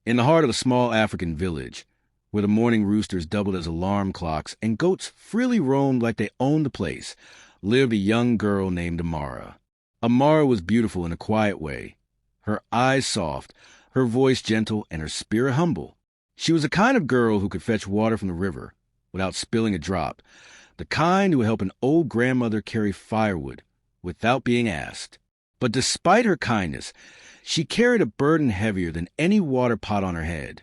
In the heart of a small African village, where the morning roosters doubled as alarm clocks and goats freely roamed like they owned the place, lived a young girl named Amara. Amara was beautiful in a quiet way, her eyes soft, her voice gentle, and her spirit humble. She was the kind of girl who could fetch water from the river without spilling a drop, the kind who would help an old grandmother carry firewood without being asked. But despite her kindness, she carried a burden heavier than any water pot on her head.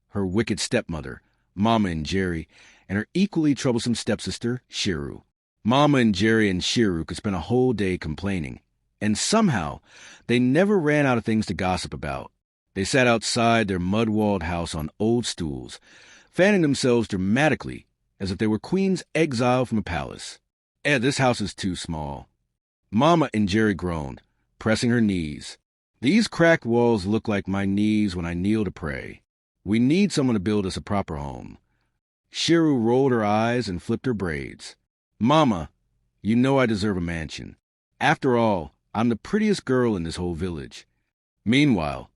Her wicked stepmother, Mama Njeri, and her equally troublesome stepsister, Shiru. Mama Njeri and Shiru could spend a whole day complaining, and somehow they never ran out of things to gossip about. They sat outside their mud-walled house on old stools, fanning themselves dramatically as if they were queens exiled from a palace. This house is too small. Mama Njeri groaned, pressing her knees. These cracked walls look like my knees when I kneel to pray. We need someone to build us a proper home. Shiru rolled her eyes and flipped her braids. Mama, you know I deserve a mansion. After all, I'm the prettiest girl in this whole village. Meanwhile,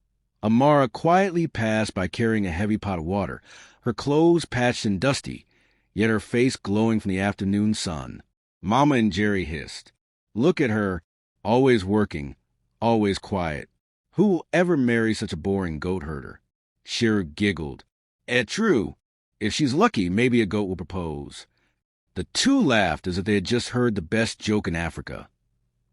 Amara quietly passed by carrying a heavy pot of water, her clothes patched and dusty, yet her face glowing from the afternoon sun. Mama Njeri hissed. Look at her, always working, always quiet. Who will ever marry such a boring goat herder? Shiru giggled. True. If she's lucky, maybe a goat will propose. The two laughed as if they had just heard the best joke in Africa,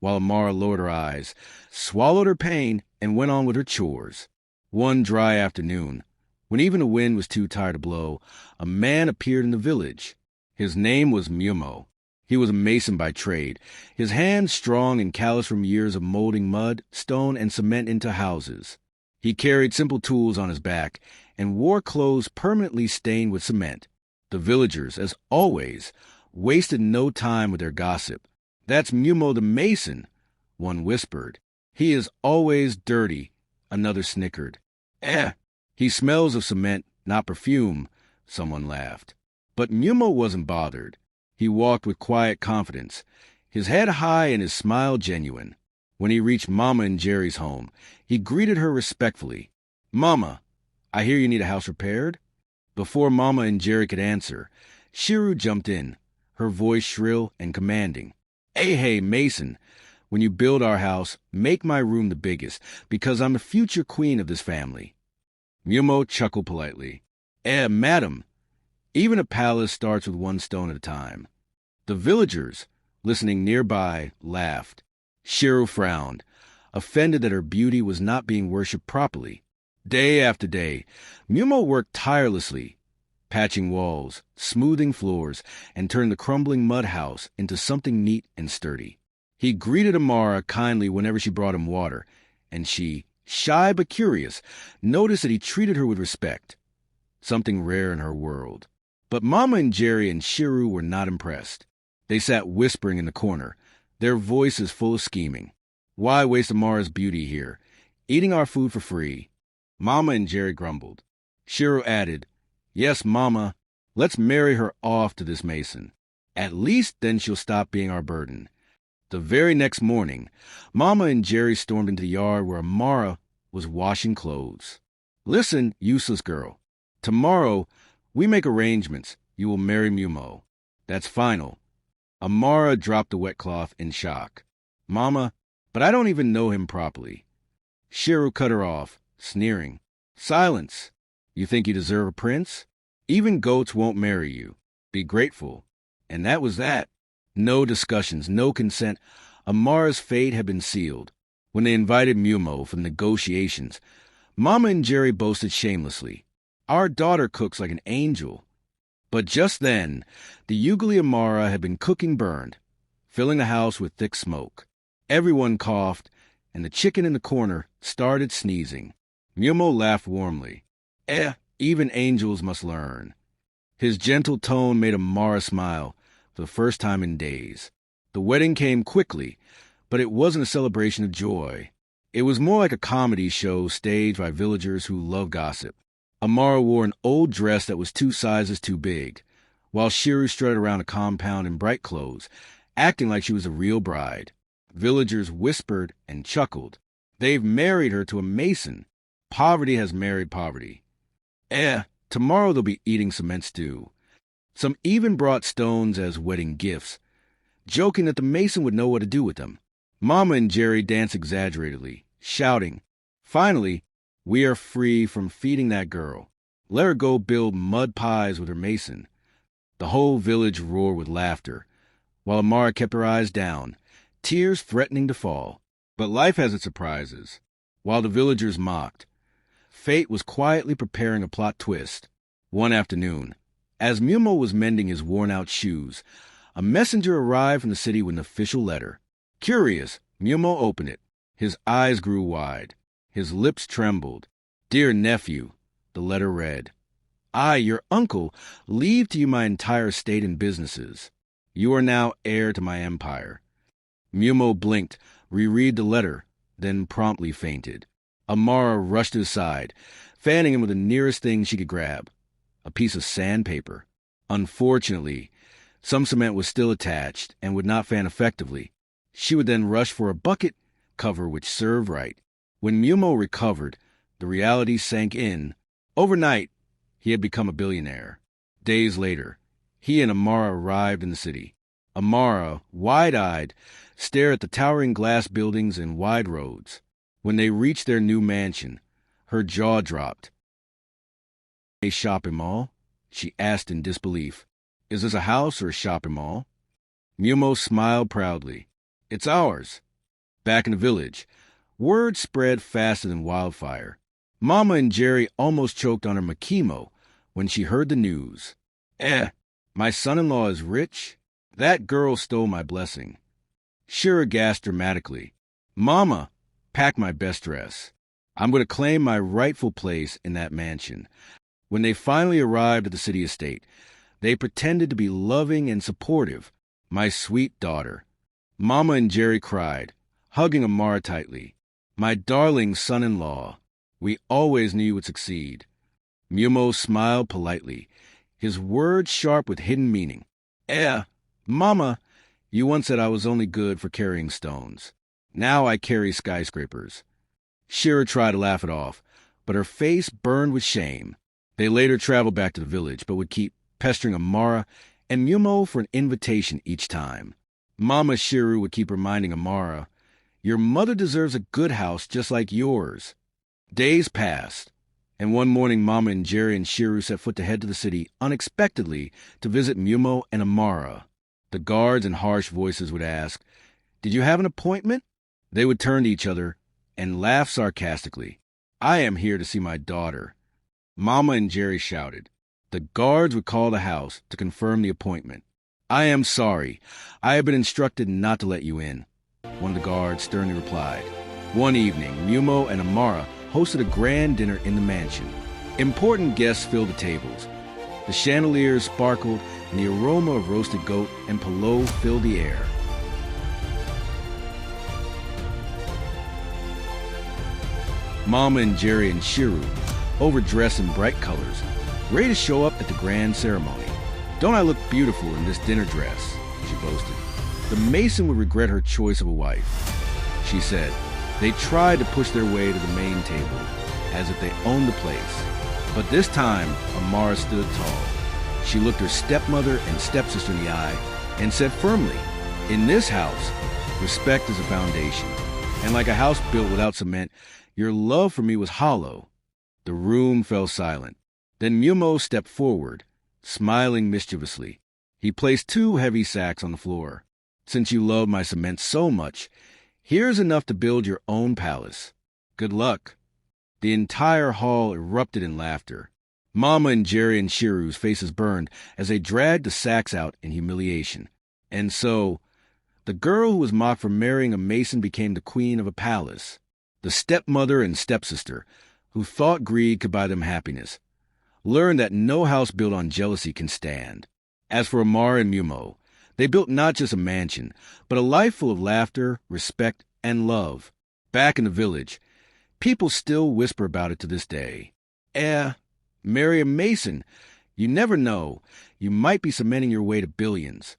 while Amara lowered her eyes, swallowed her pain, and went on with her chores. One dry afternoon, when even the wind was too tired to blow, a man appeared in the village. His name was Mumo. He was a mason by trade, his hands strong and calloused from years of molding mud, stone, and cement into houses. He carried simple tools on his back and wore clothes permanently stained with cement. The villagers, as always, wasted no time with their gossip. That's Mumo the mason, one whispered. He is always dirty, another snickered. He smells of cement, not perfume, someone laughed. But Mumo wasn't bothered. He walked with quiet confidence, his head high and his smile genuine. When he reached Mama Njeri's home, he greeted her respectfully. Mama, I hear you need a house repaired? Before Mama Njeri could answer, Shiru jumped in, her voice shrill and commanding. Hey, Mason, when you build our house, make my room the biggest, because I'm the future queen of this family. Mumo chuckled politely. Madam, even a palace starts with one stone at a time. The villagers, listening nearby, laughed. Shiru frowned, offended that her beauty was not being worshipped properly. Day after day, Mumo worked tirelessly, patching walls, smoothing floors, and turned the crumbling mud house into something neat and sturdy. He greeted Amara kindly whenever she brought him water, and she, shy but curious, noticed that he treated her with respect, something rare in her world. But Mama Njeri and Shiru were not impressed. They sat whispering in the corner, their voices full of scheming. Why waste Amara's beauty here, eating our food for free? Mama Njeri grumbled. Shiru added, Yes, Mama, let's marry her off to this mason. At least then she'll stop being our burden. The very next morning, Mama Njeri stormed into the yard where Amara was washing clothes. Listen, useless girl. Tomorrow, we make arrangements. You will marry Mumo. That's final. Amara dropped the wet cloth in shock. Mama, but I don't even know him properly. Shiru cut her off, sneering. Silence. You think you deserve a prince? Even goats won't marry you. Be grateful. And that was that. No discussions, no consent. Amara's fate had been sealed. When they invited Mumo for negotiations, Mama Njeri boasted shamelessly. Our daughter cooks like an angel. But just then, the Ugly Amara had been cooking burned, filling the house with thick smoke. Everyone coughed, and the chicken in the corner started sneezing. Mumo laughed warmly. Even angels must learn. His gentle tone made Amara smile for the first time in days. The wedding came quickly, but it wasn't a celebration of joy. It was more like a comedy show staged by villagers who love gossip. Amara wore an old dress that was 2 sizes too big, while Shiru strutted around a compound in bright clothes, acting like she was a real bride. Villagers whispered and chuckled. They've married her to a mason. Poverty has married poverty. Tomorrow they'll be eating cement stew. Some even brought stones as wedding gifts, joking that the mason would know what to do with them. Mama and Jerry danced exaggeratedly, shouting, "Finally, we are free from feeding that girl. Let her go build mud pies with her mason." The whole village roared with laughter, while Amara kept her eyes down, tears threatening to fall. But life has its surprises. While the villagers mocked, fate was quietly preparing a plot twist. One afternoon, as Mumo was mending his worn-out shoes, a messenger arrived from the city with an official letter. Curious, Mumo opened it. His eyes grew wide. His lips trembled. "Dear nephew," the letter read, "I, your uncle, leave to you my entire estate and businesses. You are now heir to my empire." Mumo blinked, reread the letter, then promptly fainted. Amara rushed to his side, fanning him with the nearest thing she could grab, a piece of sandpaper. Unfortunately, some cement was still attached and would not fan effectively. She would then rush for a bucket cover which served right. When Mumo recovered, the reality sank in. Overnight, he had become a billionaire. Days later, he and Amara arrived in the city. Amara, wide-eyed, stared at the towering glass buildings and wide roads. When they reached their new mansion, her jaw dropped. "A shopping mall?" she asked in disbelief. "Is this a house or a shopping mall?" Mumo smiled proudly. "It's ours." Back in the village, word spread faster than wildfire. Mama Njeri almost choked on her makimo when she heard the news. My son-in-law is rich? That girl stole my blessing." Shiru gasped dramatically. "Mama, pack my best dress. I'm going to claim my rightful place in that mansion." When they finally arrived at the city estate, they pretended to be loving and supportive. "My sweet daughter." Mama and Jerry cried, hugging Amara tightly. "My darling son-in-law. We always knew you would succeed." Mumo smiled politely, his words sharp with hidden meaning. Mama, you once said I was only good for carrying stones. Now I carry skyscrapers." Shiru tried to laugh it off, but her face burned with shame. They later traveled back to the village, but would keep pestering Amara and Mumo for an invitation each time. Mama Shiru would keep reminding Amara, "Your mother deserves a good house just like yours." Days passed, and one morning Mama and Njeri and Shiru set foot to head to the city unexpectedly to visit Mumo and Amara. The guards in harsh voices would ask, "Did you have an appointment?" They would turn to each other and laugh sarcastically. "I am here to see my daughter." Mama and Njeri shouted. The guards would call the house to confirm the appointment. "I am sorry. I have been instructed not to let you in," one of the guards sternly replied. One evening, Mumo and Amara hosted a grand dinner in the mansion. Important guests filled the tables. The chandeliers sparkled, and the aroma of roasted goat and polo filled the air. Mama and Njeri and Shiru, overdressed in bright colors, ready to show up at the grand ceremony. "Don't I look beautiful in this dinner dress?" she boasted. The mason would regret her choice of a wife, she said. They tried to push their way to the main table, as if they owned the place. But this time, Amara stood tall. She looked her stepmother and stepsister in the eye and said firmly, "In this house, respect is a foundation. And like a house built without cement, your love for me was hollow." The room fell silent. Then Mumo stepped forward, smiling mischievously. He placed 2 heavy sacks on the floor. "Since you love my cement so much, here's enough to build your own palace. Good luck." The entire hall erupted in laughter. Mama and Njeri and Shiru's faces burned as they dragged the sacks out in humiliation. And so, the girl who was mocked for marrying a mason became the queen of a palace. The stepmother and stepsister, who thought greed could buy them happiness, learned that no house built on jealousy can stand. As for Amara and Mumo, they built not just a mansion, but a life full of laughter, respect, and love. Back in the village, people still whisper about it to this day. Marry a mason. You never know. You might be cementing your way to billions.